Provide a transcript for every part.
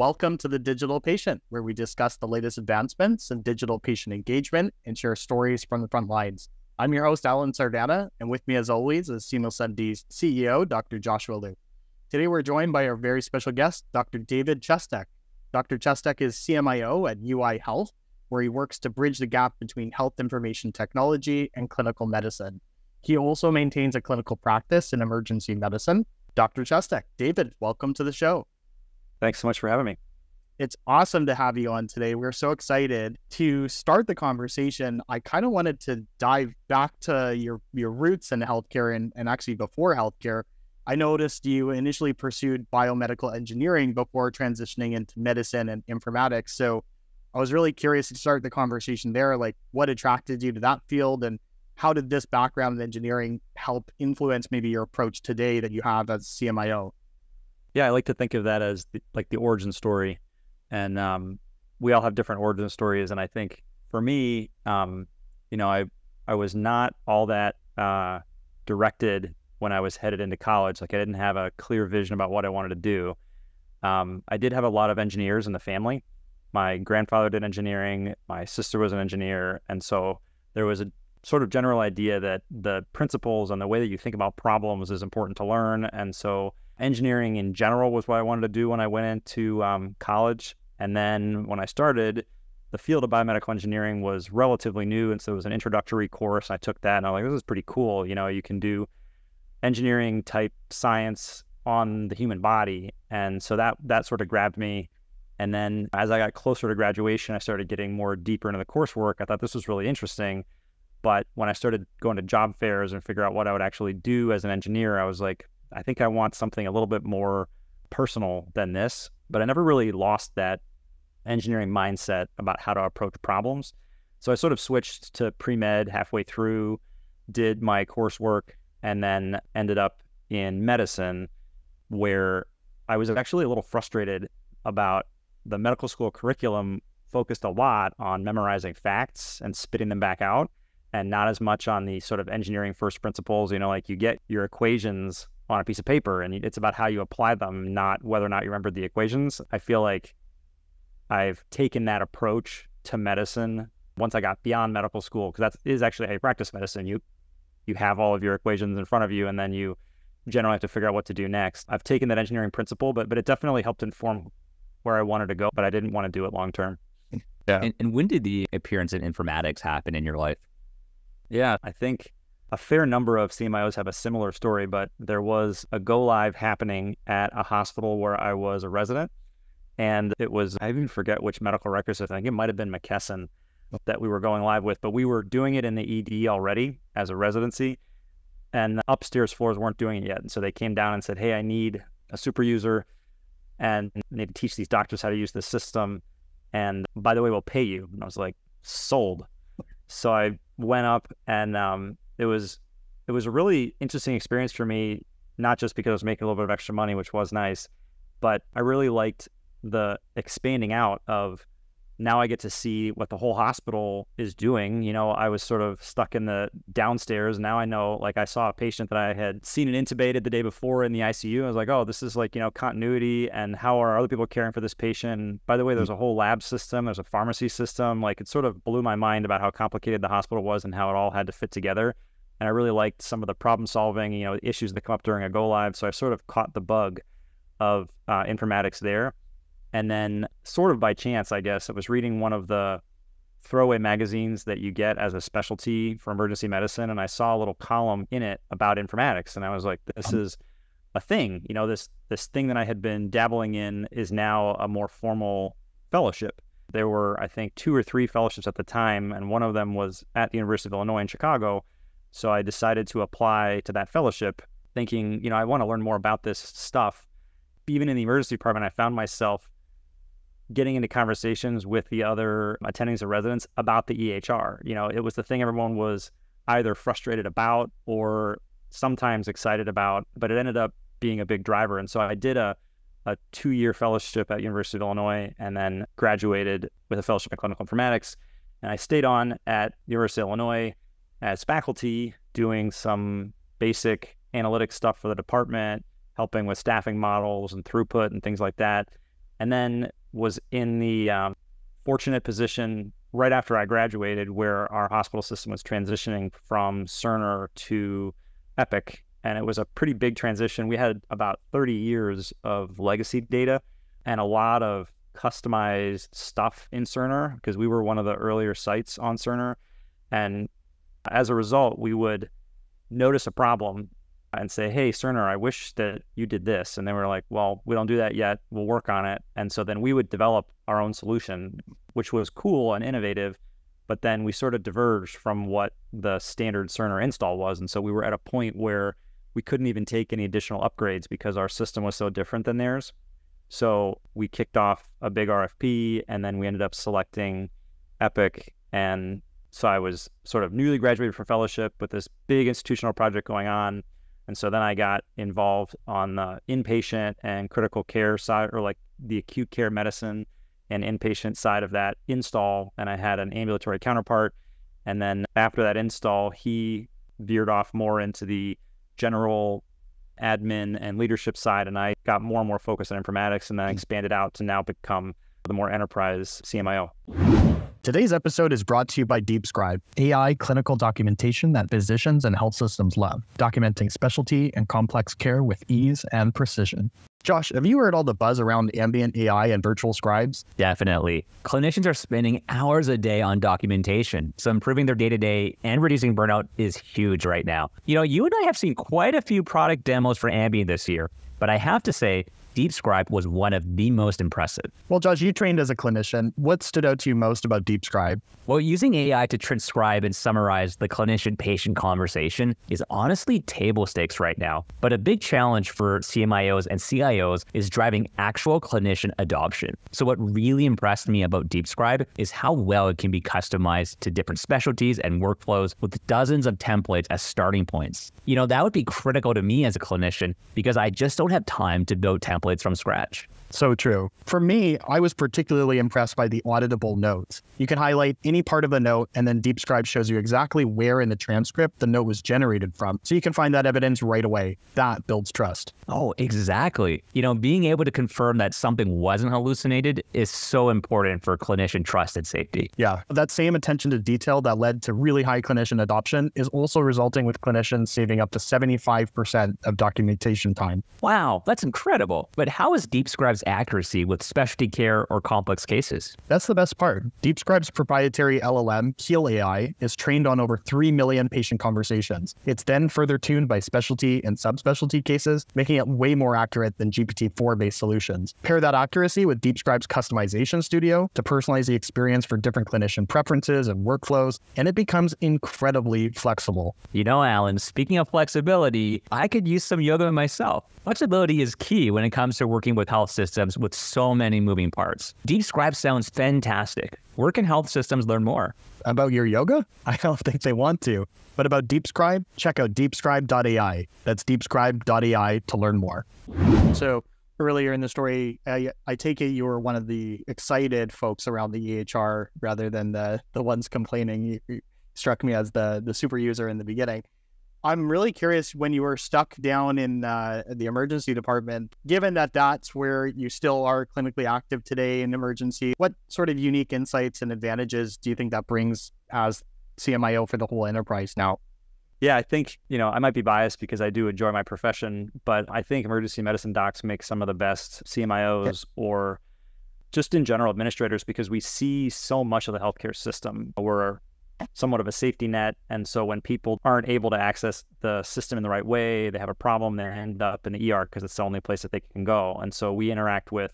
welcome to The Digital Patient, where we discuss the latest advancements in digital patient engagement and share stories from the front lines. I'm your host, Alan Sardana, and with me as always is SeamlessMD's CEO, Dr. Joshua Liu. Today we're joined by our very special guest, Dr. David Chestek. Dr. Chestek is CMIO at UI Health, where he works to bridge the gap between health information technology and clinical medicine. He also maintains a clinical practice in emergency medicine. Dr. Chestek, David, welcome to the show. Thanks so much for having me. It's awesome to have you on today. We're so excited to start the conversation. I kind of wanted to dive back to your roots in healthcare and actually before healthcare. I noticed you initially pursued biomedical engineering before transitioning into medicine and informatics. So I was really curious to start the conversation there, like what attracted you to that field and how did this background in engineering help influence maybe your approach today that you have as CMIO? Yeah, I like to think of that as the origin story. And we all have different origin stories. And I think for me, I was not all that directed when I was headed into college. Like I didn't have a clear vision about what I wanted to do. I did have a lot of engineers in the family. My grandfather did engineering. My sister was an engineer. And so there was a sort of general idea that the principles and the way that you think about problems is important to learn. And so engineering in general was what I wanted to do when I went into college. And then when I started, the field of biomedical engineering was relatively new. And so it was an introductory course. I took that and I'm like, this is pretty cool. You know, you can do engineering type science on the human body. And so that sort of grabbed me. And then as I got closer to graduation, I started getting more deeper into the coursework. I thought this was really interesting. But when I started going to job fairs and figure out what I would actually do as an engineer, I was like, I think I want something a little bit more personal than this, but I never really lost that engineering mindset about how to approach problems. So I sort of switched to pre-med halfway through, did my coursework, and then ended up in medicine, where I was actually a little frustrated about the medical school curriculum focused a lot on memorizing facts and spitting them back out, and not as much on the sort of engineering first principles. You know, like you get your equations on a piece of paper and it's about how you apply them, not whether or not you remember the equations. I feel like I've taken that approach to medicine once I got beyond medical school, because that is actually how you practice medicine. You have all of your equations in front of you and then you generally have to figure out what to do next. I've taken that engineering principle, but it definitely helped inform where I wanted to go, but I didn't want to do it long term. Yeah. And when did the appearance in informatics happen in your life? Yeah, I think a fair number of CMIOs have a similar story, but there was a go live happening at a hospital where I was a resident. And it was, I even forget which medical record system. I think it might have been McKesson that we were going live with, but we were doing it in the ED already as a residency, and the upstairs floors weren't doing it yet. And so they came down and said, hey, I need a super user and I need to teach these doctors how to use this system. And by the way, we'll pay you. And I was like, sold. So I went up and it was a really interesting experience for me, not just because I was making a little bit of extra money, which was nice, but I really liked the expanding out of now I get to see what the whole hospital is doing. You know, I was sort of stuck in the downstairs. Now I know, like I saw a patient that I had seen and intubated the day before in the ICU. I was like, oh, this is like, continuity, and how are other people caring for this patient? And by the way, there's a whole lab system, there's a pharmacy system. Like it sort of blew my mind about how complicated the hospital was and how it all had to fit together. And I really liked some of the problem solving, issues that come up during a go live. So I sort of caught the bug of informatics there. And then sort of by chance, I guess, I was reading one of the throwaway magazines that you get as a specialty for emergency medicine. And I saw a little column in it about informatics. And I was like, this is a thing. This thing that I had been dabbling in is now a more formal fellowship. There were, I think, 2 or 3 fellowships at the time. And one of them was at the University of Illinois in Chicago. So I decided to apply to that fellowship thinking, I want to learn more about this stuff. Even in the emergency department, I found myself getting into conversations with the other attendings and residents about the EHR. It was the thing everyone was either frustrated about or sometimes excited about, but it ended up being a big driver. And so I did a 2-year fellowship at University of Illinois and then graduated with a fellowship in clinical informatics. And I stayed on at University of Illinois as faculty doing some basic analytic stuff for the department, helping with staffing models and throughput and things like that. and then was in the fortunate position right after I graduated where our hospital system was transitioning from Cerner to Epic. And it was a pretty big transition. We had about 30 years of legacy data and a lot of customized stuff in Cerner because we were one of the earlier sites on Cerner. And as a result, we would notice a problem and say, hey, Cerner, I wish that you did this. And they were like, well, we don't do that yet. We'll work on it. And so then we would develop our own solution, which was cool and innovative. But then we sort of diverged from what the standard Cerner install was. And so we were at a point where we couldn't even take any additional upgrades because our system was so different than theirs. So we kicked off a big RFP, and then we ended up selecting Epic. And so I was sort of newly graduated from fellowship with this big institutional project going on. And so then I got involved on the inpatient and critical care side, or like the acute care medicine and inpatient side of that install. And I had an ambulatory counterpart. And then after that install, he veered off more into the general admin and leadership side. And I got more and more focused on informatics, and then I expanded out to now become the more enterprise CMIO. Today's episode is brought to you by DeepScribe, AI clinical documentation that physicians and health systems love, documenting specialty and complex care with ease and precision. Josh, have you heard all the buzz around ambient AI and virtual scribes? Definitely. Clinicians are spending hours a day on documentation, so improving their day-to-day and reducing burnout is huge right now. You know, you and I have seen quite a few product demos for ambient this year, but I have to say, DeepScribe was one of the most impressive. Well, Josh, you trained as a clinician. What stood out to you most about DeepScribe? Well, using AI to transcribe and summarize the clinician-patient conversation is honestly table stakes right now. But a big challenge for CMIOs and CIOs is driving actual clinician adoption. So what really impressed me about DeepScribe is how well it can be customized to different specialties and workflows with dozens of templates as starting points. You know, that would be critical to me as a clinician because I just don't have time to build templates from scratch. So true. For me, I was particularly impressed by the auditable notes. You can highlight any part of a note, and then DeepScribe shows you exactly where in the transcript the note was generated from. So you can find that evidence right away. That builds trust. Oh, exactly. You know, being able to confirm that something wasn't hallucinated is so important for clinician trust and safety. Yeah, that same attention to detail that led to really high clinician adoption is also resulting with clinicians saving up to 75% of documentation time. Wow, that's incredible. But how is DeepScribe's accuracy with specialty care or complex cases? That's the best part. DeepScribe's proprietary LLM, Heal AI, is trained on over 3 million patient conversations. It's then further tuned by specialty and subspecialty cases, making it way more accurate than GPT-4-based solutions. Pair that accuracy with DeepScribe's customization studio to personalize the experience for different clinician preferences and workflows, and it becomes incredibly flexible. You know, Alan, speaking of flexibility, I could use some yoga myself. Flexibility is key when it comes to working with health systems with so many moving parts. DeepScribe sounds fantastic. Where can health systems learn more? About your yoga? I don't think they want to. But about DeepScribe, check out deepscribe.ai. That's deepscribe.ai to learn more. So earlier in the story, I take it you were one of the excited folks around the EHR rather than the ones complaining. You struck me as the super user in the beginning. I'm really curious, when you were stuck down in the emergency department, given that that's where you still are clinically active today in emergency, what sort of unique insights and advantages do you think that brings as CMIO for the whole enterprise now? Yeah, I think, you know, I might be biased because I do enjoy my profession, but I think emergency medicine docs make some of the best CMIOs or just in general administrators because we see so much of the healthcare system. We're somewhat of a safety net. And so when people aren't able to access the system in the right way, they have a problem, they end up in the ER because it's the only place that they can go. And so we interact with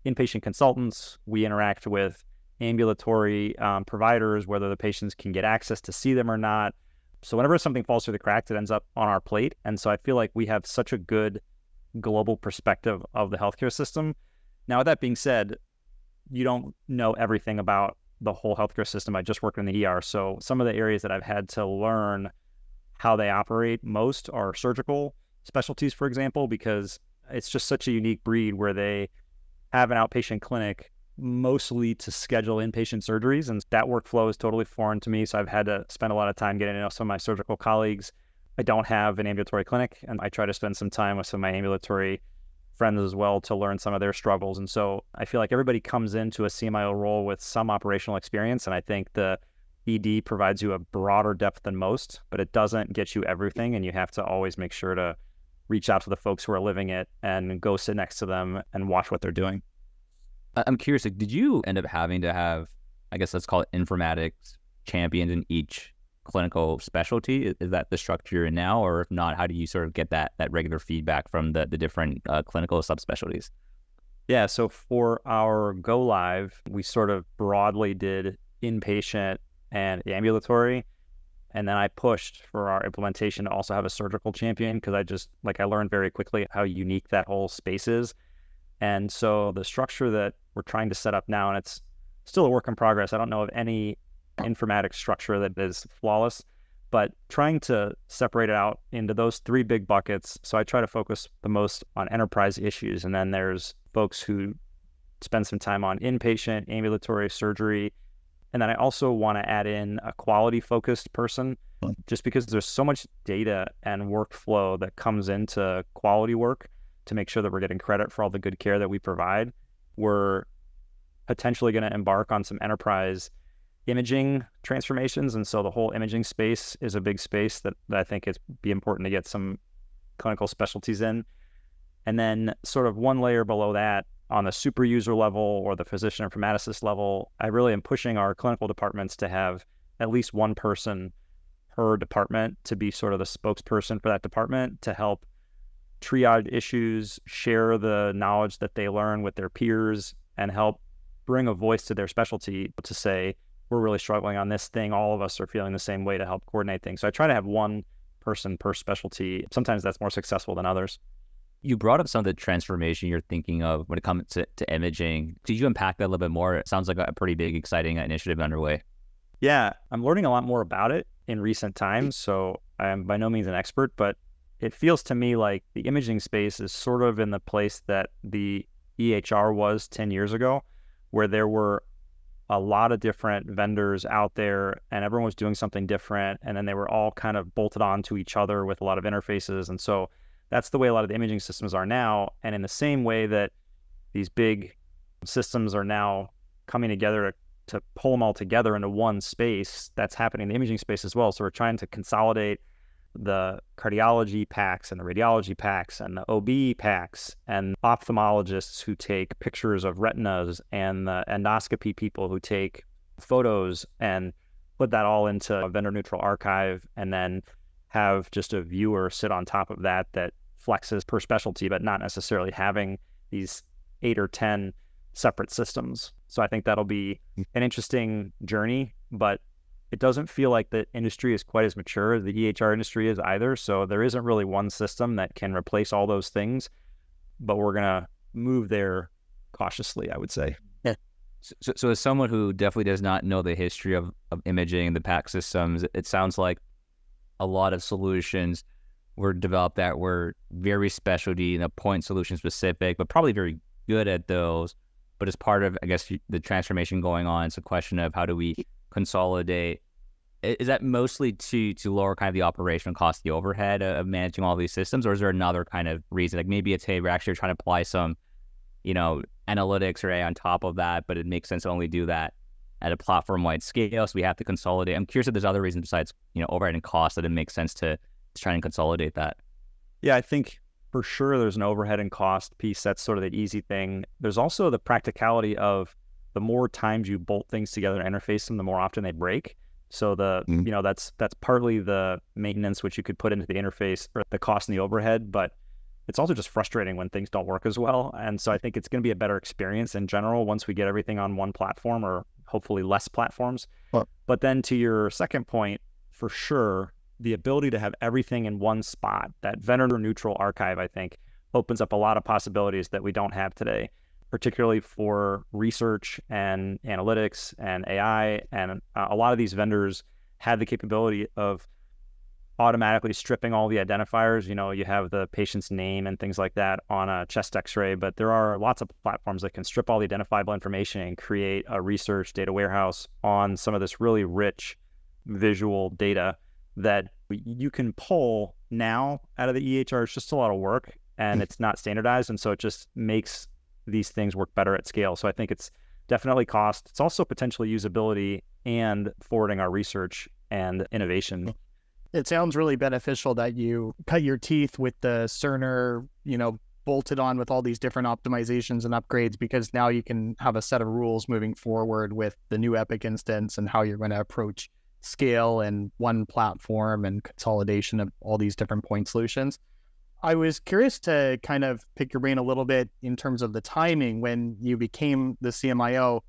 inpatient consultants, we interact with ambulatory providers, whether the patients can get access to see them or not. So whenever something falls through the cracks, it ends up on our plate. And so I feel like we have such a good global perspective of the healthcare system. Now, with that being said, you don't know everything about the whole healthcare system. I just worked in the ER. So some of the areas that I've had to learn how they operate most are surgical specialties, for example, because it's just such a unique breed where they have an outpatient clinic mostly to schedule inpatient surgeries. And that workflow is totally foreign to me. So I've had to spend a lot of time getting to know some of my surgical colleagues. I don't have an ambulatory clinic, and I try to spend some time with some of my ambulatory friends as well to learn some of their struggles. And so I feel like everybody comes into a CMIO role with some operational experience. And I think the ED provides you a broader depth than most, but it doesn't get you everything. And you have to always make sure to reach out to the folks who are living it and go sit next to them and watch what they're doing. I'm curious, like, did you end up having to have, I guess let's call it informatics champions in each clinical specialty? Is that the structure you're in now? Or if not, how do you sort of get that regular feedback from the different clinical subspecialties? Yeah, so for our go live, we sort of broadly did inpatient and ambulatory. And then I pushed for our implementation to also have a surgical champion because I learned very quickly how unique that whole space is. And so the structure that we're trying to set up now, and it's still a work in progress. I don't know of any informatics structure that is flawless, but trying to separate it out into those three big buckets. So I try to focus the most on enterprise issues. And then there's folks who spend some time on inpatient, ambulatory, surgery. And then I also want to add in a quality focused person just because there's so much data and workflow that comes into quality work to make sure that we're getting credit for all the good care that we provide. We're potentially going to embark on some enterprise imaging transformations. And so the whole imaging space is a big space that I think it's be important to get some clinical specialties in. And then sort of one layer below that, on the super user level or the physician informaticist level, I really am pushing our clinical departments to have at least one person per department to be sort of the spokesperson for that department to help triage issues, share the knowledge that they learn with their peers, and help bring a voice to their specialty to say, we're really struggling on this thing. All of us are feeling the same way to help coordinate things. So I try to have one person per specialty. Sometimes that's more successful than others. You brought up some of the transformation you're thinking of when it comes to imaging. Did you unpack that a little bit more? It sounds like a pretty big, exciting initiative underway. Yeah, I'm learning a lot more about it in recent times. So I am by no means an expert, but it feels to me like the imaging space is sort of in the place that the EHR was 10 years ago, where there were a lot of different vendors out there and everyone was doing something different. And then they were all kind of bolted on to each other with a lot of interfaces. And so that's the way a lot of the imaging systems are now. And in the same way that these big systems are now coming together to pull them all together into one space, that's happening in the imaging space as well. So we're trying to consolidate the cardiology packs and the radiology packs and the OB packs and ophthalmologists who take pictures of retinas and the endoscopy people who take photos and put that all into a vendor neutral archive, and then have just a viewer sit on top of that flexes per specialty, but not necessarily having these 8 or 10 separate systems. So I think that'll be an interesting journey, but it doesn't feel like the industry is quite as mature as the EHR industry is either. So there isn't really one system that can replace all those things, but we're going to move there cautiously, I would say. Yeah. So as someone who definitely does not know the history of imaging and the PAC systems, it sounds like a lot of solutions were developed that were very specialty, point solution specific, but probably very good at those. But as part of, I guess, the transformation going on, it's a question of how do we consolidate. Is that mostly to lower kind of the operational cost, the overhead of managing all these systems, or is there another kind of reason? Like maybe it's, hey, we're actually trying to apply some, analytics or AI on top of that, but it makes sense to only do that at a platform-wide scale, so we have to consolidate. I'm curious if there's other reasons besides, overhead and cost that it makes sense to try and consolidate that. Yeah, I think for sure there's an overhead and cost piece. That's sort of the easy thing. There's also the practicality of the more times you bolt things together and interface them, the more often they break. So that's partly the maintenance which you could put into the interface or the cost and the overhead, but it's also just frustrating when things don't work as well. And so I think it's going to be a better experience in general once we get everything on one platform, or hopefully less platforms. But then to your second point, for sure, the ability to have everything in one spot, that vendor neutral archive, I think, opens up a lot of possibilities that we don't have today, particularly for research and analytics and AI. And a lot of these vendors have the capability of automatically stripping all the identifiers. You have the patient's name and things like that on a chest x-ray, but there are lots of platforms that can strip all the identifiable information and create a research data warehouse on some of this really rich visual data that you can pull now out of the EHR. It's just a lot of work. and it's not standardized. And so it just makes these things work better at scale. So I think it's definitely cost. It's also potentially usability and forwarding our research and innovation. It sounds really beneficial that you cut your teeth with the Cerner, bolted on with all these different optimizations and upgrades, because now you can have a set of rules moving forward with the new Epic instance and how you're going to approach scale and one platform and consolidation of all these different point solutions. I was curious to kind of pick your brain a little bit in terms of the timing when you became the CMIO.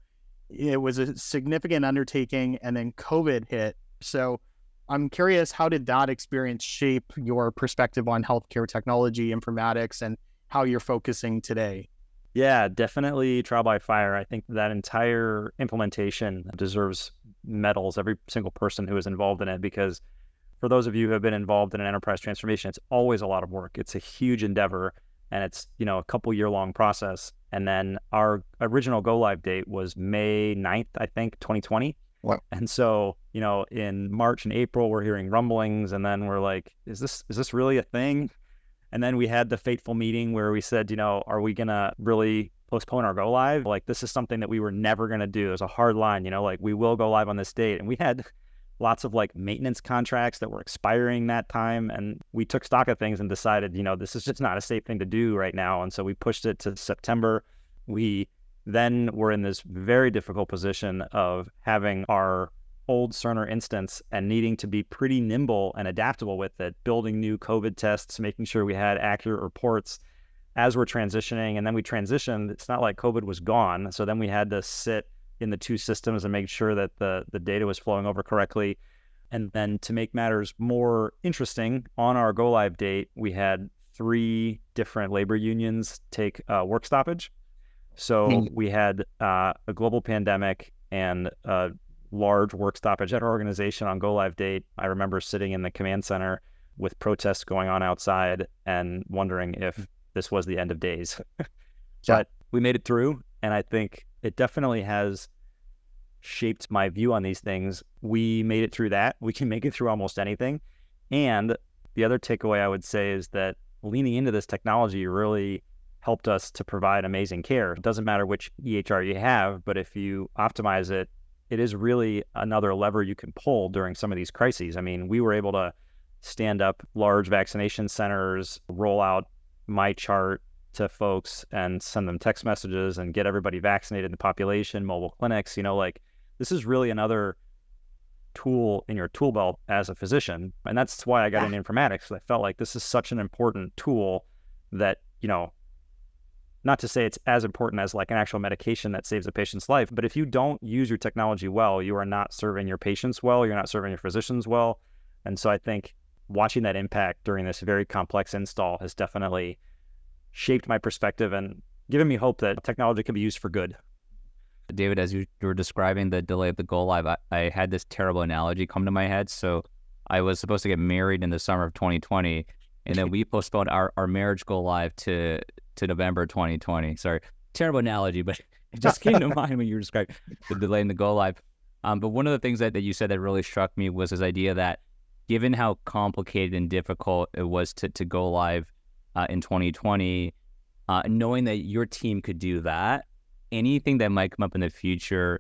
It was a significant undertaking and then COVID hit. So I'm curious, how did that experience shape your perspective on healthcare technology, informatics, and how you're focusing today? Yeah, definitely trial by fire. I think that entire implementation deserves medals, every single person who was involved in it, because for those of you who have been involved in an enterprise transformation, it's always a lot of work. It's a huge endeavor, and it's, a couple year long process. And then our original go live date was May 9th, I think, 2020. Wow. And so, in March and April, we're hearing rumblings, and then we're like, is this really a thing? And then we had the fateful meeting where we said, are we going to really postpone our go live? Like, this is something that we were never going to do. There's a hard line, like, we will go live on this date. And we had lots of maintenance contracts that were expiring that time. And we took stock of things and decided, this is just not a safe thing to do right now. And so we pushed it to September. We then were in this very difficult position of having our old Cerner instance and needing to be pretty nimble and adaptable with it, building new COVID tests, making sure we had accurate reports as we're transitioning. And then we transitioned. It's not like COVID was gone. So then we had to sit in the two systems and make sure that the data was flowing over correctly. And then to make matters more interesting, on our go live date, we had 3 different labor unions take work stoppage. So we had a global pandemic and a large work stoppage at our organization on go live date. I remember sitting in the command center with protests going on outside and wondering if this was the end of days. But we made it through, and I think it definitely has shaped my view on these things. We made it through that. We can make it through almost anything. And the other takeaway I would say is that leaning into this technology really helped us to provide amazing care. It doesn't matter which EHR you have, but if you optimize it, it is really another lever you can pull during some of these crises. I mean, we were able to stand up large vaccination centers, roll out my chart to folks and send them text messages and get everybody vaccinated in the population, mobile clinics. This is really another tool in your tool belt as a physician. And that's why I got into informatics. I felt like this is such an important tool that, not to say it's as important as an actual medication that saves a patient's life, but if you don't use your technology well, you are not serving your patients well, you're not serving your physicians well. And so I think watching that impact during this very complex install has definitely shaped my perspective and given me hope that technology can be used for good. David, as you were describing the delay of the go live, I had this terrible analogy come to my head. So I was supposed to get married in the summer of 2020, and then we postponed our marriage go live to November 2020. Sorry, terrible analogy, but it just came to mind when you were describing the delay in the go live. But one of the things that you said that really struck me was this idea that given how complicated and difficult it was to go live in 2020, knowing that your team could do that, anything that might come up in the future,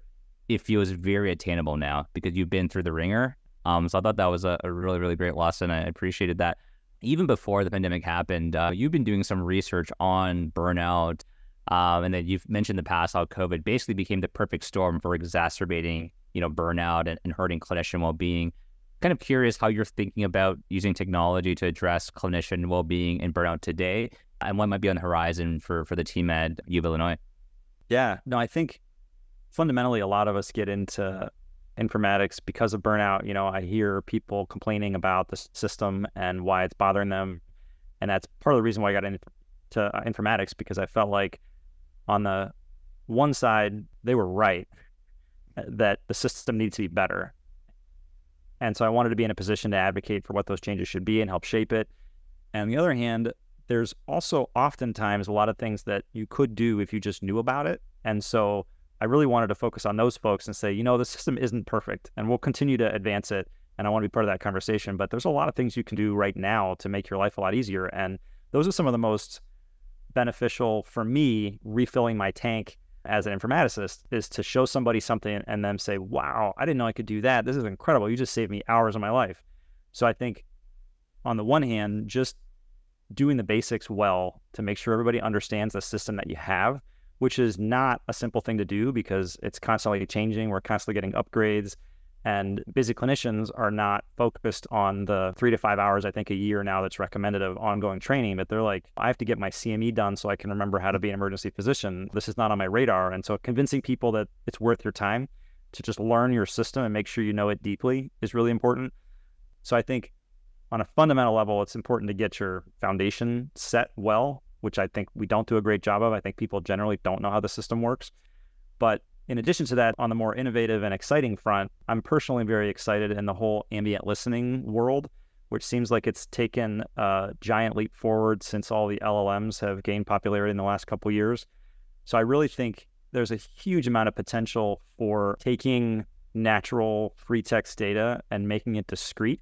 it feels very attainable now because you've been through the ringer. So I thought that was a really, really great lesson. I appreciated that. Even before the pandemic happened, you've been doing some research on burnout, and then you've mentioned in the past how COVID basically became the perfect storm for exacerbating, burnout and hurting clinician well-being. Kind of curious how you're thinking about using technology to address clinician well-being and burnout today, and what might be on the horizon for the team at U of Illinois. Yeah, no, I think fundamentally a lot of us get into informatics because of burnout. I hear people complaining about the system and why it's bothering them. And that's part of the reason why I got into informatics, because I felt like on the one side, they were right that the system needs to be better. And so I wanted to be in a position to advocate for what those changes should be and help shape it. And on the other hand, there's also oftentimes a lot of things that you could do if you just knew about it. And so I really wanted to focus on those folks and say, the system isn't perfect and we'll continue to advance it. And I want to be part of that conversation. But there's a lot of things you can do right now to make your life a lot easier. And those are some of the most beneficial for me refilling my tank as an informaticist, is to show somebody something and them say, wow, I didn't know I could do that. This is incredible. You just saved me hours of my life. So I think on the one hand, just doing the basics well to make sure everybody understands the system that you have, which is not a simple thing to do because it's constantly changing. We're constantly getting upgrades, and busy clinicians are not focused on the 3 to 5 hours, I think, a year now that's recommended of ongoing training, but they're like, I have to get my CME done so I can remember how to be an emergency physician. This is not on my radar. And so convincing people that it's worth your time to just learn your system and make sure you know it deeply is really important. So I think on a fundamental level, it's important to get your foundation set well, which I think we don't do a great job of. I think people generally don't know how the system works. But in addition to that, on the more innovative and exciting front, I'm personally very excited in the whole ambient listening world, which seems like it's taken a giant leap forward since all the LLMs have gained popularity in the last couple of years. So I really think there's a huge amount of potential for taking natural free text data and making it discrete,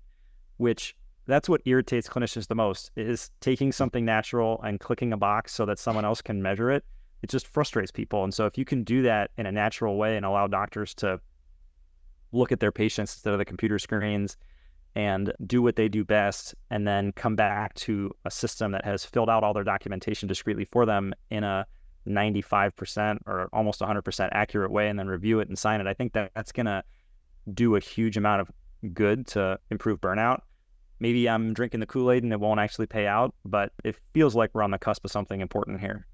which that's what irritates clinicians the most, is taking something natural and clicking a box so that someone else can measure it. It just frustrates people. And so if you can do that in a natural way and allow doctors to look at their patients instead of the computer screens and do what they do best, and then come back to a system that has filled out all their documentation discreetly for them in a 95% or almost 100% accurate way, and then review it and sign it, I think that that's going to do a huge amount of good to improve burnout. Maybe I'm drinking the Kool-Aid and it won't actually pay out, but it feels like we're on the cusp of something important here.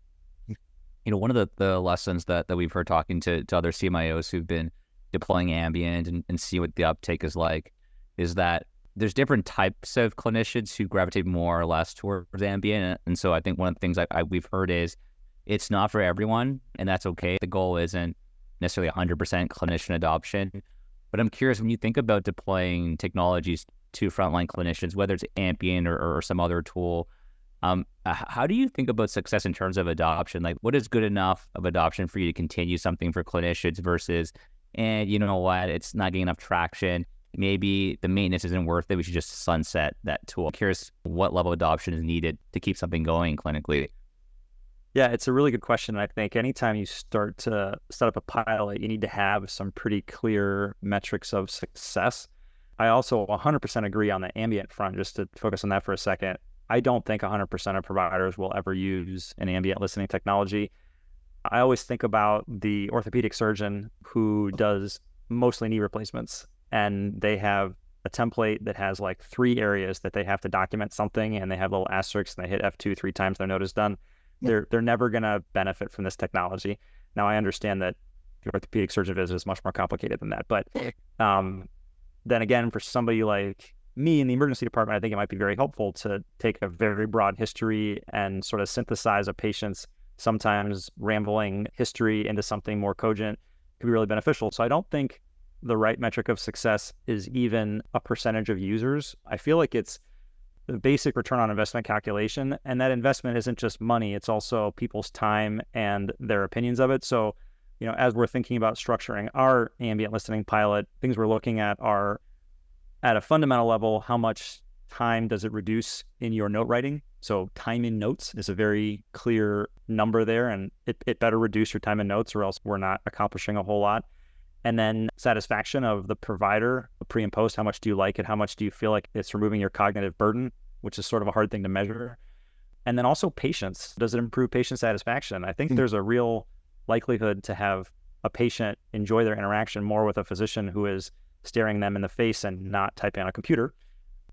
One of the lessons that we've heard talking to other CMIOs who've been deploying ambient and see what the uptake is like, is that there's different types of clinicians who gravitate more or less towards ambient. And so I think one of the things we've heard is it's not for everyone, and that's okay. The goal isn't necessarily 100% clinician adoption. But I'm curious, when you think about deploying technologies to frontline clinicians, whether it's ambient or some other tool, how do you think about success in terms of adoption? Like, what is good enough of adoption for you to continue something for clinicians versus, and you know what, it's not getting enough traction. Maybe the maintenance isn't worth it. We should just sunset that tool. I'm curious what level of adoption is needed to keep something going clinically. Yeah, it's a really good question. I think anytime you start to set up a pilot, you need to have some pretty clear metrics of success. I also 100% agree on the ambient front, just to focus on that for a second. I don't think 100% of providers will ever use an ambient listening technology. I always think about the orthopedic surgeon who does mostly knee replacements, and they have a template that has like 3 areas that they have to document something, and they have little asterisks, and they hit F2 3 times, their note is done. They're never going to benefit from this technology. Now, I understand that the orthopedic surgeon visit is much more complicated than that, but then again, for somebody like me in the emergency department, I think it might be very helpful to take a very broad history and sort of synthesize a patient's sometimes rambling history into something more cogent. It could be really beneficial. So I don't think the right metric of success is even a percentage of users. I feel like it's the basic return on investment calculation, and that investment isn't just money, it's also people's time and their opinions of it. So, as we're thinking about structuring our ambient listening pilot, things we're looking at are, at a fundamental level, how much time does it reduce in your note writing? So time in notes is a very clear number there, and it better reduce your time in notes or else we're not accomplishing a whole lot. And then satisfaction of the provider, pre and post, how much do you like it? How much do you feel like it's removing your cognitive burden, which is sort of a hard thing to measure. And then also patients. Does it improve patient satisfaction? I think there's a real likelihood to have a patient enjoy their interaction more with a physician who is staring them in the face and not typing on a computer.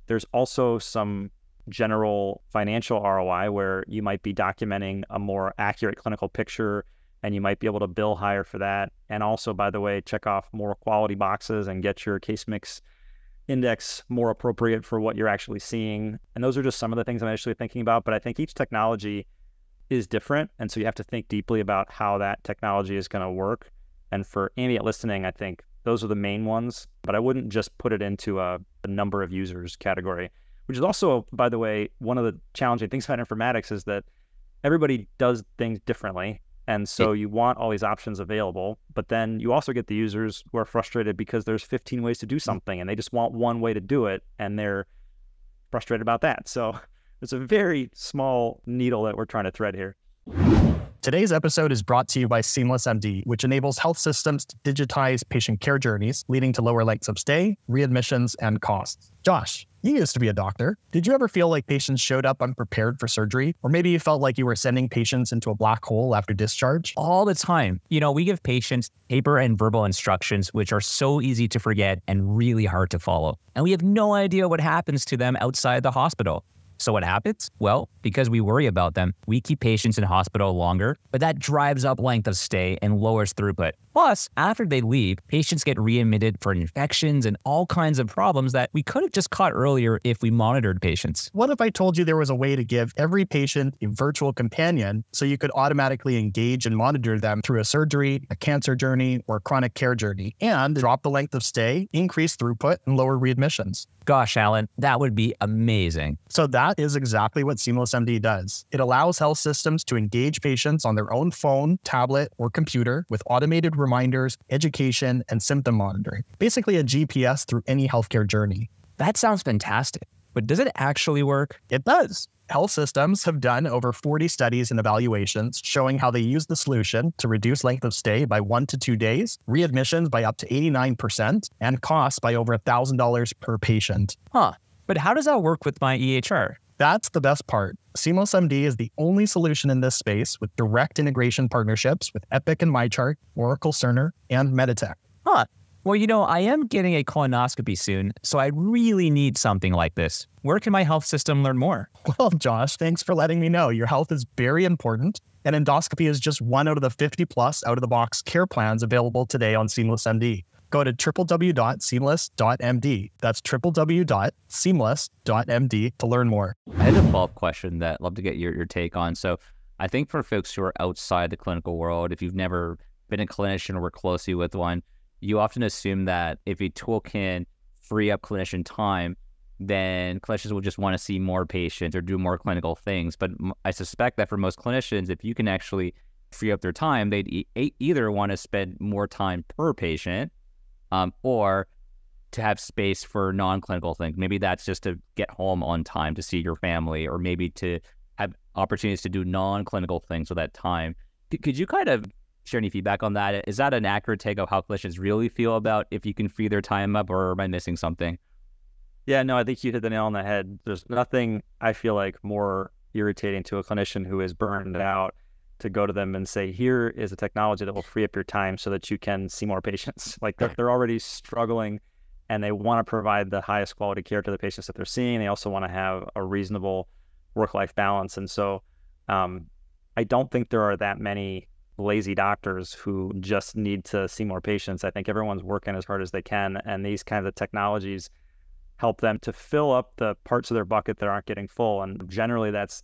There's also some general financial ROI where you might be documenting a more accurate clinical picture and you might be able to bill higher for that. And also, by the way, check off more quality boxes and get your case mix index more appropriate for what you're actually seeing. And those are just some of the things I'm actually thinking about. But I think each technology is different. And so you have to think deeply about how that technology is going to work. And for ambient listening, I think those are the main ones. But I wouldn't just put it into a number of users category, which is also, by the way, one of the challenging things about informatics is that everybody does things differently. And so you want all these options available, but then you also get the users who are frustrated because there's 15 ways to do something and they just want one way to do it and they're frustrated about that. So It's a very small needle that we're trying to thread here. Today's episode is brought to you by SeamlessMD, which enables health systems to digitize patient care journeys, leading to lower lengths of stay, readmissions, and costs. Josh, you used to be a doctor. Did you ever feel like patients showed up unprepared for surgery? Or maybe you felt like you were sending patients into a black hole after discharge? All the time. We give patients paper and verbal instructions, which are so easy to forget and really hard to follow. And we have no idea what happens to them outside the hospital. So what happens? Well, because we worry about them, we keep patients in hospital longer, but that drives up length of stay and lowers throughput. Plus, after they leave, patients get readmitted for infections and all kinds of problems that we could have just caught earlier if we monitored patients. What if I told you there was a way to give every patient a virtual companion so you could automatically engage and monitor them through a surgery, a cancer journey, or a chronic care journey, and drop the length of stay, increase throughput, and lower readmissions? Gosh, Alan, that would be amazing. So that is exactly what SeamlessMD does. It allows health systems to engage patients on their own phone, tablet, or computer with automated reminders, education, and symptom monitoring. Basically a GPS through any healthcare journey. That sounds fantastic, but does it actually work? It does. Health systems have done over 40 studies and evaluations showing how they use the solution to reduce length of stay by 1 to 2 days, readmissions by up to 89%, and costs by over $1,000 per patient. But how does that work with my EHR? That's the best part. SeamlessMD is the only solution in this space with direct integration partnerships with Epic and MyChart, Oracle Cerner, and Meditech. Well, I am getting a colonoscopy soon, so I really need something like this. Where can my health system learn more? Well, Josh, thanks for letting me know. Your health is very important, and endoscopy is just one out of the 50+ out-of-the-box care plans available today on SeamlessMD. Go to www.seamless.md. That's www.seamless.md to learn more. I had a follow-up question that I'd love to get your take on. So I think for folks who are outside the clinical world, if you've never been a clinician or worked closely with one, you often assume that if a tool can free up clinician time, then clinicians will just want to see more patients or do more clinical things. But I suspect that for most clinicians, if you can actually free up their time, they'd either want to spend more time per patient or to have space for non-clinical things. Maybe that's just to get home on time to see your family, or maybe to have opportunities to do non-clinical things with that time. Could you kind of share any feedback on that? Is that an accurate take of how clinicians really feel about if you can free their time up, or am I missing something? Yeah, no, I think you hit the nail on the head. There's nothing I feel like more irritating to a clinician who is burned out to go to them and say, here is a technology that will free up your time so that you can see more patients. Like they're already struggling and they want to provide the highest quality care to the patients that they're seeing. They also want to have a reasonable work-life balance. And so I don't think there are that many lazy doctors who just need to see more patients. I think everyone's working as hard as they can, and these kinds of technologies help them to fill up the parts of their bucket that aren't getting full. And generally that's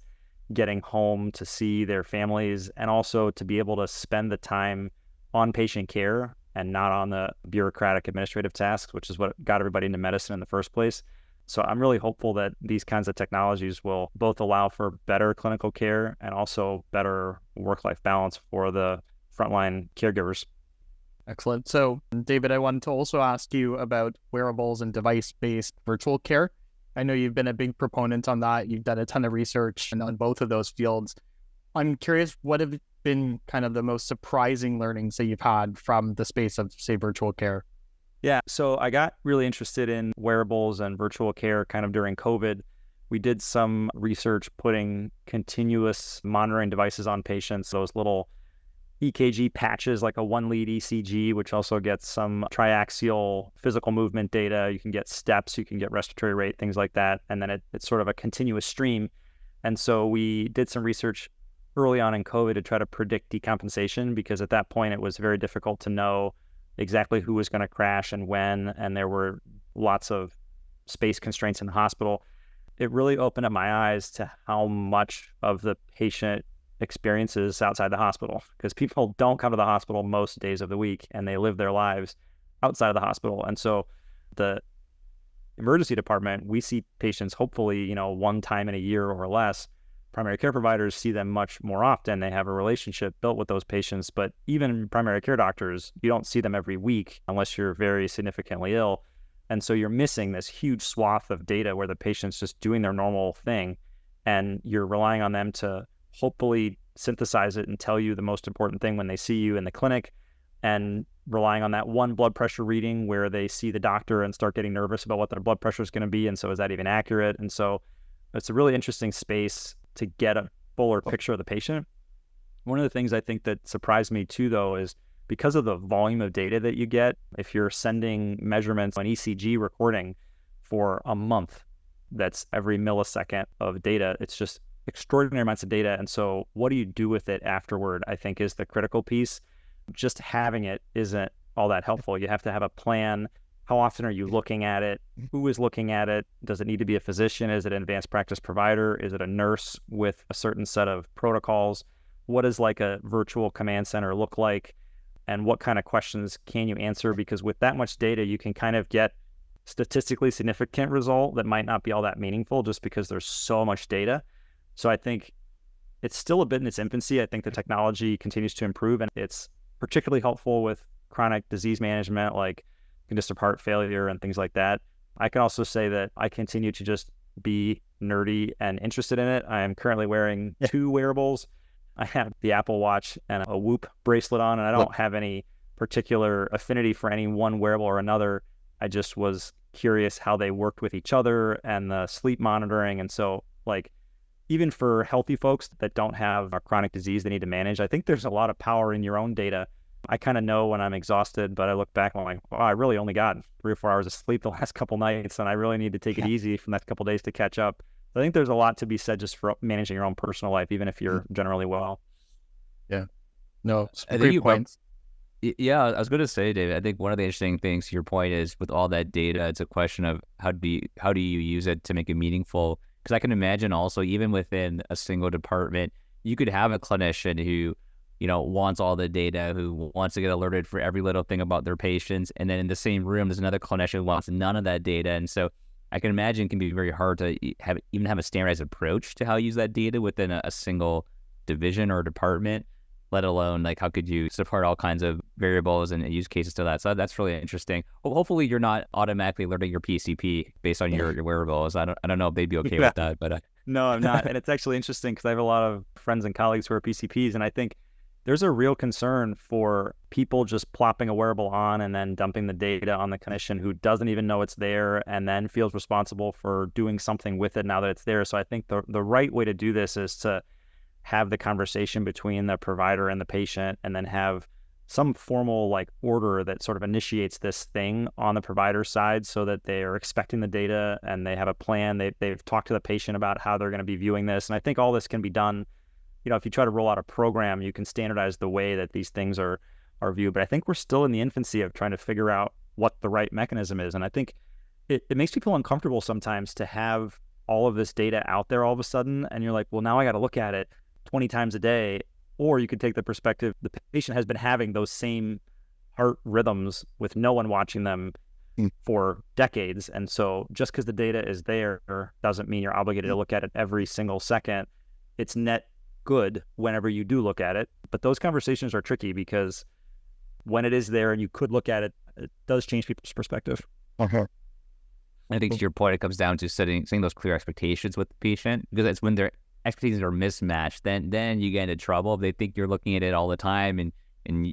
getting home to see their families, and also to be able to spend the time on patient care and not on the bureaucratic administrative tasks, which is what got everybody into medicine in the first place. So I'm really hopeful that these kinds of technologies will both allow for better clinical care and also better work-life balance for the frontline caregivers. Excellent. So, David, I wanted to also ask you about wearables and device-based virtual care. I know you've been a big proponent on that. You've done a ton of research on both of those fields. I'm curious, what have been kind of the most surprising learnings that you've had from the space of, say, virtual care? Yeah, so I got really interested in wearables and virtual care kind of during COVID. We did some research putting continuous monitoring devices on patients, those little EKG patches, like a 1-lead ECG, which also gets some triaxial physical movement data. You can get steps, you can get respiratory rate, things like that. And then it's sort of a continuous stream. And so we did some research early on in COVID to try to predict decompensation, because at that point it was very difficult to know exactly who was going to crash and when, and there were lots of space constraints in the hospital. It really opened up my eyes to how much of the patient experiences outside the hospital, because people don't come to the hospital most days of the week and they live their lives outside of the hospital. And so the emergency department, we see patients hopefully, one time in a year or less. Primary care providers see them much more often. They have a relationship built with those patients, but even primary care doctors, you don't see them every week unless you're very significantly ill. And so you're missing this huge swath of data where the patient's just doing their normal thing. and you're relying on them to hopefully synthesize it and tell you the most important thing when they see you in the clinic, and relying on that one blood pressure reading where they see the doctor and start getting nervous about what their blood pressure is going to be. And so is that even accurate? And so it's a really interesting space to get a fuller picture of the patient. One of the things I think that surprised me too, though, is because of the volume of data that you get, if you're sending measurements on ECG recording for a month, that's every millisecond of data. It's just extraordinary amounts of data. And so what do you do with it afterward, I think, is the critical piece. Just having it isn't all that helpful. You have to have a plan. How often are you looking at it? Who is looking at it? Does it need to be a physician? Is it an advanced practice provider? Is it a nurse with a certain set of protocols? What does like a virtual command center look like? And what kind of questions can you answer? Because with that much data, you can kind of get statistically significant result that might not be all that meaningful just because there's so much data. So I think it's still a bit in its infancy. I think the technology continues to improve, and it's particularly helpful with chronic disease management like congestive heart failure and things like that. I can also say that I continue to just be nerdy and interested in it. I am currently wearing 2 wearables. I have the Apple Watch and a Whoop bracelet on, and I don't have any particular affinity for any one wearable or another. I just was curious how they worked with each other and the sleep monitoring. And so, like, even for healthy folks that don't have a chronic disease they need to manage, I think there's a lot of power in your own data. I kind of know when I'm exhausted, but I look back and I'm like, oh, I really only got 3 or 4 hours of sleep the last couple nights, and I really need to take it easy for the next couple days to catch up. I think there's a lot to be said just for managing your own personal life, even if you're generally well. Yeah. No, I think you points. Yeah, I was going to say, David, I think one of the interesting things to your point is with all that data, it's a question of how do you use it to make it meaningful? Because I can imagine also, even within a single department, you could have a clinician who, you know, wants all the data, who wants to get alerted for every little thing about their patients. And then in the same room, there's another clinician who wants none of that data. And so I can imagine it can be very hard to have a standardized approach to how you use that data within a single division or department, let alone like how could you support all kinds of variables and use cases to that. So that's really interesting. Well, hopefully you're not automatically alerting your PCP based on your wearables. I don't know if they'd be okay with that, but No, I'm not. And it's actually interesting because I have a lot of friends and colleagues who are PCPs, and I think there's a real concern for people just plopping a wearable on and then dumping the data on the clinician who doesn't even know it's there and then feels responsible for doing something with it now that it's there. So I think the right way to do this is to have the conversation between the provider and the patient, and then have some formal like order that sort of initiates this thing on the provider side so that they are expecting the data and they have a plan. They've talked to the patient about how they're going to be viewing this. And I think all this can be done. You know, if you try to roll out a program, you can standardize the way that these things are viewed. But I think we're still in the infancy of trying to figure out what the right mechanism is. And I think it makes people uncomfortable sometimes to have all of this data out there all of a sudden. And you're like, well, now I got to look at it 20 times a day. Or you could take the perspective, the patient has been having those same heart rhythms with no one watching them for decades. And so just because the data is there doesn't mean you're obligated to look at it every single second. It's net good whenever you do look at it. But those conversations are tricky because when it is there and you could look at it, it does change people's perspective. I think to your point, it comes down to setting those clear expectations with the patient, because it's when their expectations are mismatched, then you get into trouble. If they think you're looking at it all the time and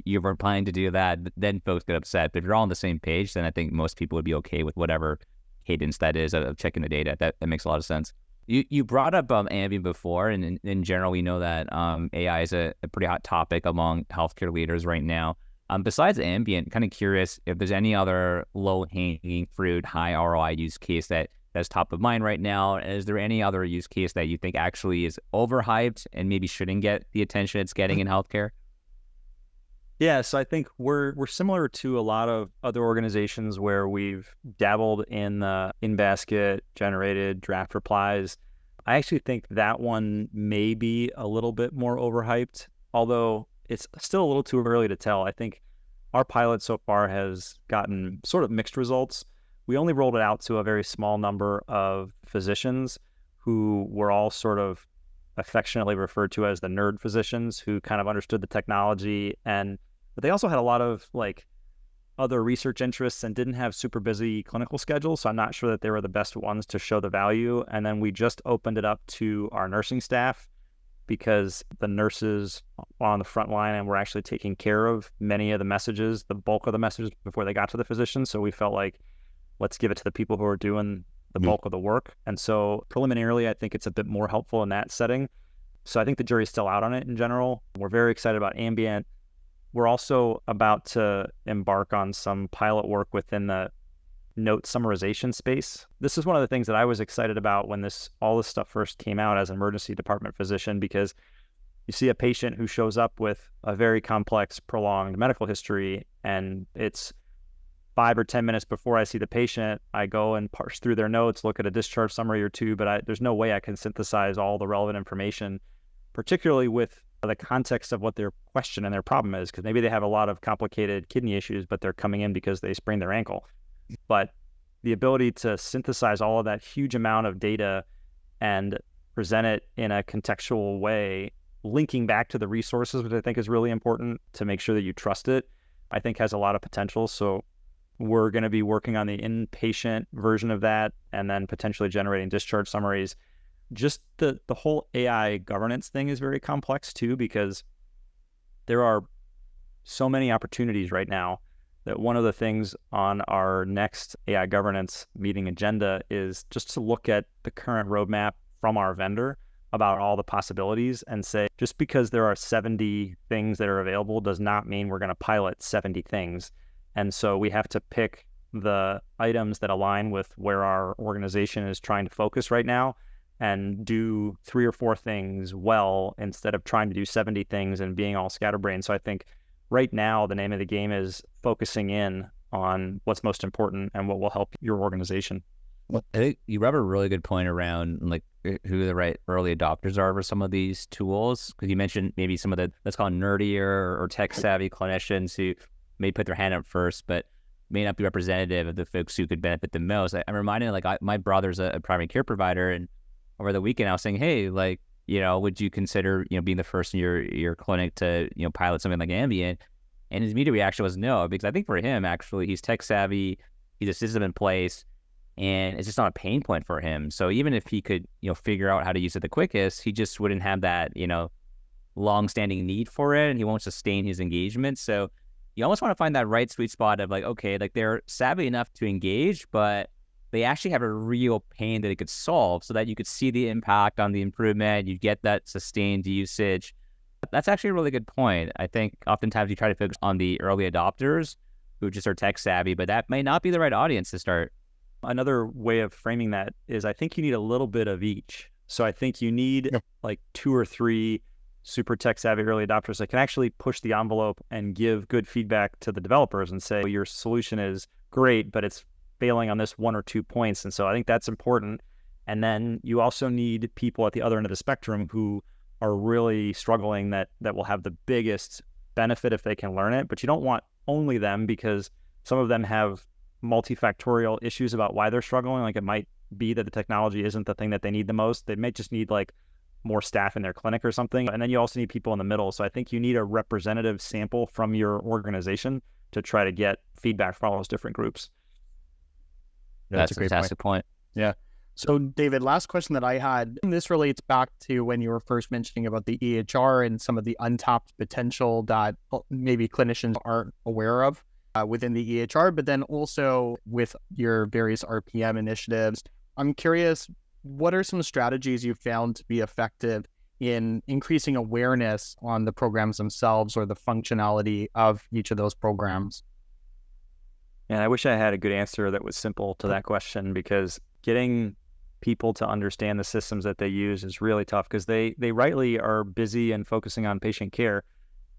you're planning to do that, then folks get upset. But if you're all on the same page, then I think most people would be okay with whatever cadence that is of checking the data. That makes a lot of sense. You brought up ambient before, and in general, we know that AI is a pretty hot topic among healthcare leaders right now. Besides ambient, kind of curious if there's any other low-hanging fruit, high ROI use case that's top of mind right now. Is there any other use case that you think actually is overhyped and maybe shouldn't get the attention it's getting in healthcare? Yeah, so I think we're similar to a lot of other organizations where we've dabbled in the in-basket generated draft replies. I actually think that one may be a little bit more overhyped, although it's still a little too early to tell. I think our pilot so far has gotten sort of mixed results. We only rolled it out to a very small number of physicians who were all sort of affectionately referred to as the nerd physicians, who kind of understood the technology, but they also had a lot of like other research interests and didn't have super busy clinical schedules. So I'm not sure that they were the best ones to show the value. And then we just opened it up to our nursing staff because the nurses on the front line and were actually taking care of many of the messages, the bulk of the messages before they got to the physician. So we felt like, let's give it to the people who are doing the bulk of the work. And so preliminarily, I think it's a bit more helpful in that setting. So I think the jury's still out on it in general. We're very excited about ambient. We're also about to embark on some pilot work within the note summarization space. This is one of the things that I was excited about when all this stuff first came out as an emergency department physician, because you see a patient who shows up with a very complex, prolonged medical history, and it's 5 or 10 minutes before I see the patient, I go and parse through their notes, look at a discharge summary or two, but there's no way I can synthesize all the relevant information, particularly with the context of what their question and their problem is, because maybe they have a lot of complicated kidney issues, but they're coming in because they sprained their ankle. But the ability to synthesize all of that huge amount of data and present it in a contextual way, linking back to the resources, which I think is really important to make sure that you trust it, I think has a lot of potential. So we're going to be working on the inpatient version of that and then potentially generating discharge summaries. Just the whole AI governance thing is very complex too, because there are so many opportunities right now that one of the things on our next AI governance meeting agenda is just to look at the current roadmap from our vendor about all the possibilities and say, just because there are 70 things that are available does not mean we're going to pilot 70 things. And so we have to pick the items that align with where our organization is trying to focus right now and do 3 or 4 things well instead of trying to do 70 things and being all scatterbrained. So I think right now the name of the game is focusing in on what's most important and what will help your organization. Well, I think you have a really good point around like who the right early adopters are for some of these tools. Because you mentioned maybe some of the, let's call it nerdier or tech savvy clinicians who may put their hand up first, but may not be representative of the folks who could benefit the most. I'm reminded, like, my brother's a primary care provider, and over the weekend I was saying, hey, like, would you consider, being the first in your clinic to, pilot something like ambient? And his immediate reaction was no, because I think for him, actually, he's tech savvy, he's a system in place, and it's just not a pain point for him. So even if he could, figure out how to use it the quickest, he just wouldn't have that, long-standing need for it, and he won't sustain his engagement. So you almost want to find that right sweet spot of like, okay, like they're savvy enough to engage, but they actually have a real pain that they could solve so that you could see the impact on the improvement, you get that sustained usage. That's actually a really good point. I think oftentimes you try to focus on the early adopters who just are tech savvy, but that may not be the right audience to start. Another way of framing that is I think you need a little bit of each. So I think you need like 2 or 3 super tech savvy early adopters that can actually push the envelope and give good feedback to the developers and say, your solution is great, but it's failing on this 1 or 2 points. And so I think that's important. And then you also need people at the other end of the spectrum who are really struggling that will have the biggest benefit if they can learn it. But you don't want only them, because some of them have multifactorial issues about why they're struggling. Like it might be that the technology isn't the thing that they need the most. They may just need like more staff in their clinic or something. And then you also need people in the middle. So I think you need a representative sample from your organization to try to get feedback from all those different groups. That's a fantastic point. Yeah. So David, last question that I had, and this relates back to when you were first mentioning about the EHR and some of the untapped potential that maybe clinicians aren't aware of within the EHR, but then also with your various RPM initiatives. I'm curious, what are some strategies you found to be effective in increasing awareness on the programs themselves or the functionality of each of those programs? And I wish I had a good answer that was simple to that question, because getting people to understand the systems that they use is really tough, because they rightly are busy and focusing on patient care.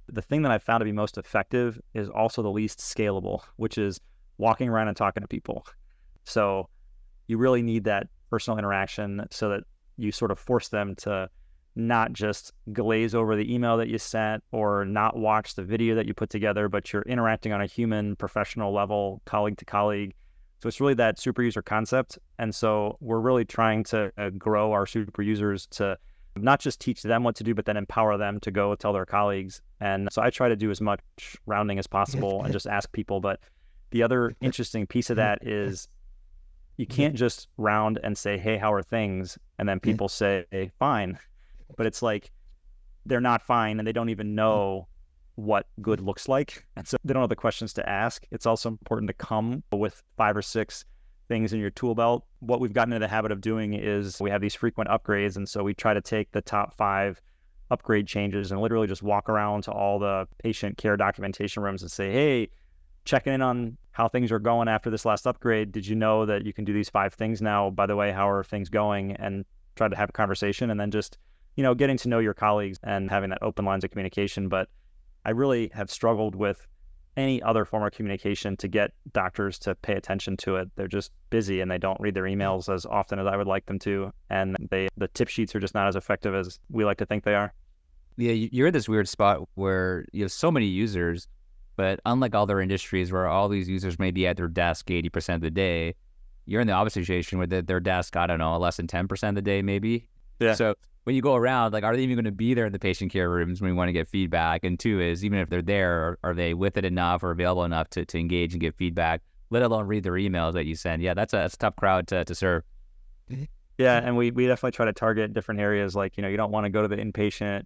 The thing that I found to be most effective is also the least scalable, which is walking around and talking to people. So you really need that personal interaction so that you sort of force them to not just glaze over the email that you sent or not watch the video that you put together, but you're interacting on a human, professional level, colleague to colleague. So it's really that super user concept. And so we're really trying to grow our super users to not just teach them what to do, but then empower them to go tell their colleagues. And so I try to do as much rounding as possible and just ask people. But the other interesting piece of that is you can't just round and say, hey, how are things? And then people say, hey, fine. But it's like they're not fine and they don't even know what good looks like. And so they don't have the questions to ask. It's also important to come with 5 or 6 things in your tool belt. What we've gotten into the habit of doing is we have these frequent upgrades. And so we try to take the top 5 upgrade changes and literally just walk around to all the patient care documentation rooms and say, hey, checking in on how things are going after this last upgrade. Did you know that you can do these 5 things now? By the way, how are things going? And try to have a conversation and then just, getting to know your colleagues and having that open lines of communication. But I really have struggled with any other form of communication to get doctors to pay attention to it. They're just busy and they don't read their emails as often as I would like them to. And the tip sheets are just not as effective as we like to think they are. Yeah, you're in this weird spot where you have so many users, but unlike other industries where all these users may be at their desk 80% of the day, you're in the opposite situation where their desk, I don't know, less than 10% of the day maybe. Yeah. So when you go around, like, are they even going to be there in the patient care rooms when we want to get feedback? And 2 is, even if they're there, are they with it enough or available enough to engage and give feedback, let alone read their emails that you send? Yeah, that's a tough crowd to serve. Yeah, and we definitely try to target different areas. Like, you don't want to go to the inpatient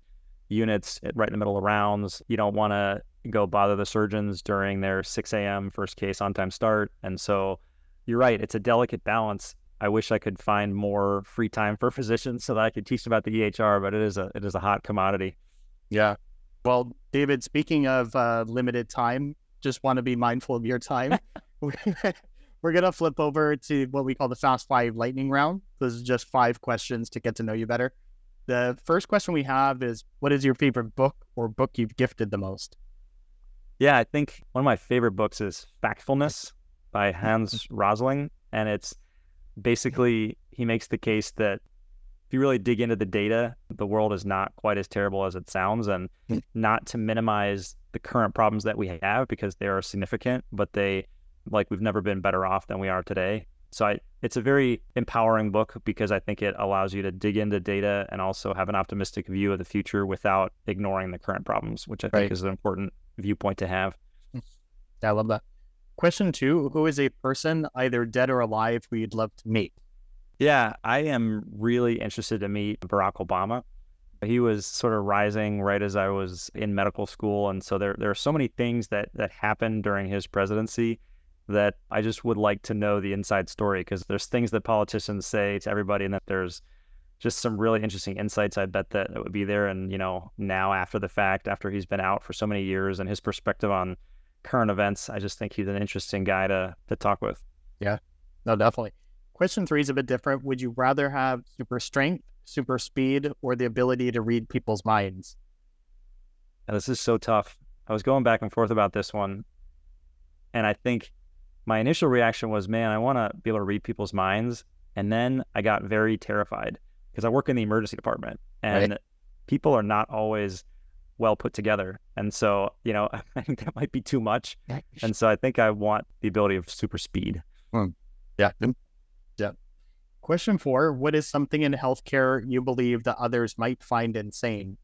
units right in the middle of rounds. You don't want to go bother the surgeons during their 6 a.m. first case on time start. And so you're right, it's a delicate balance. I wish I could find more free time for physicians so that I could teach them about the EHR, but it is a hot commodity. Yeah. Well, David, speaking of limited time, just want to be mindful of your time. We're going to flip over to what we call the Fast 5 lightning round. This is just 5 questions to get to know you better. The first question we have is, what is your favorite book or book you've gifted the most? Yeah, I think one of my favorite books is Factfulness by Hans Rosling. And it's basically, he makes the case that if you really dig into the data, the world is not quite as terrible as it sounds, and not to minimize the current problems that we have because they are significant, but we've never been better off than we are today. So it's a very empowering book because I think it allows you to dig into data and also have an optimistic view of the future without ignoring the current problems, which I think is an important viewpoint to have. I love that. Question 2, who is a person, either dead or alive, who you'd love to meet? Yeah, I am really interested to meet Barack Obama. He was sort of rising right as I was in medical school. And so there are so many things that happened during his presidency that I just would like to know the inside story, because there's things that politicians say to everybody and that there's just some really interesting insights I bet that would be there. And, now after the fact, after he's been out for so many years and his perspective on current events, I just think he's an interesting guy to talk with. Yeah, no, definitely. Question 3 is a bit different. Would you rather have super strength, super speed, or the ability to read people's minds? And this is so tough. I was going back and forth about this one. And I think my initial reaction was, man, I want to be able to read people's minds. And then I got very terrified because I work in the emergency department and people are not always well put together. And so, I think that might be too much. And so I think I want the ability of super speed. Yeah. Question 4, what is something in healthcare you believe that others might find insane?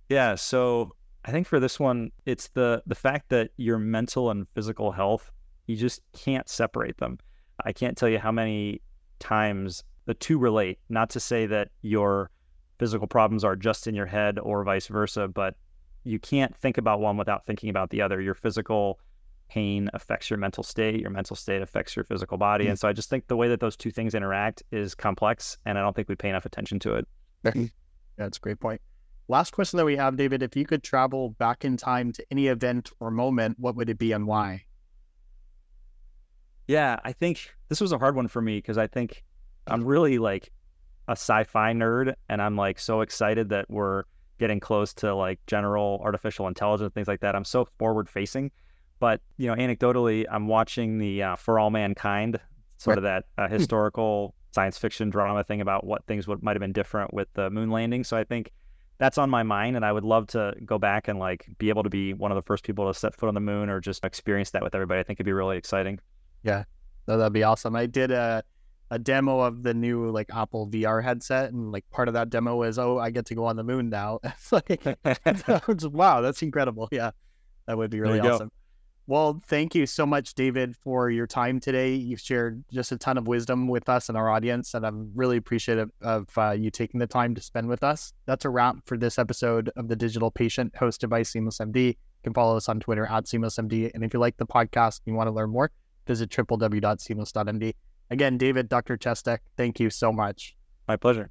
Yeah. So I think for this one, it's the fact that your mental and physical health, you just can't separate them. I can't tell you how many times the two relate, not to say that your physical problems are just in your head or vice versa, but you can't think about one without thinking about the other. Your physical pain affects your mental state affects your physical body. And so I just think the way that those two things interact is complex, and I don't think we pay enough attention to it. That's a great point. Last question that we have, David, if you could travel back in time to any event or moment, what would it be and why? Yeah, I think this was a hard one for me because I think I'm really like a sci-fi nerd, and I'm like so excited that we're getting close to like general artificial intelligence, things like that. I'm so forward facing, but anecdotally, I'm watching the For All Mankind, sort of that historical science fiction drama thing about what things might have been different with the moon landing. So I think that's on my mind, and I would love to go back and like be able to be one of the first people to set foot on the moon or just experience that with everybody. I think it'd be really exciting. Yeah, no, that'd be awesome. I did a demo of the new like Apple VR headset, and like part of that demo is, I get to go on the moon now. It's like, wow, that's incredible. Yeah, that would be really awesome. Well, thank you so much, David, for your time today. You've shared just a ton of wisdom with us and our audience, and I'm really appreciative of you taking the time to spend with us. That's a wrap for this episode of The Digital Patient, hosted by SeamlessMD. You can follow us on Twitter at SeamlessMD. And if you like the podcast and you want to learn more, visit www.seamless.md. Again, David, Dr. Chestek, thank you so much. My pleasure.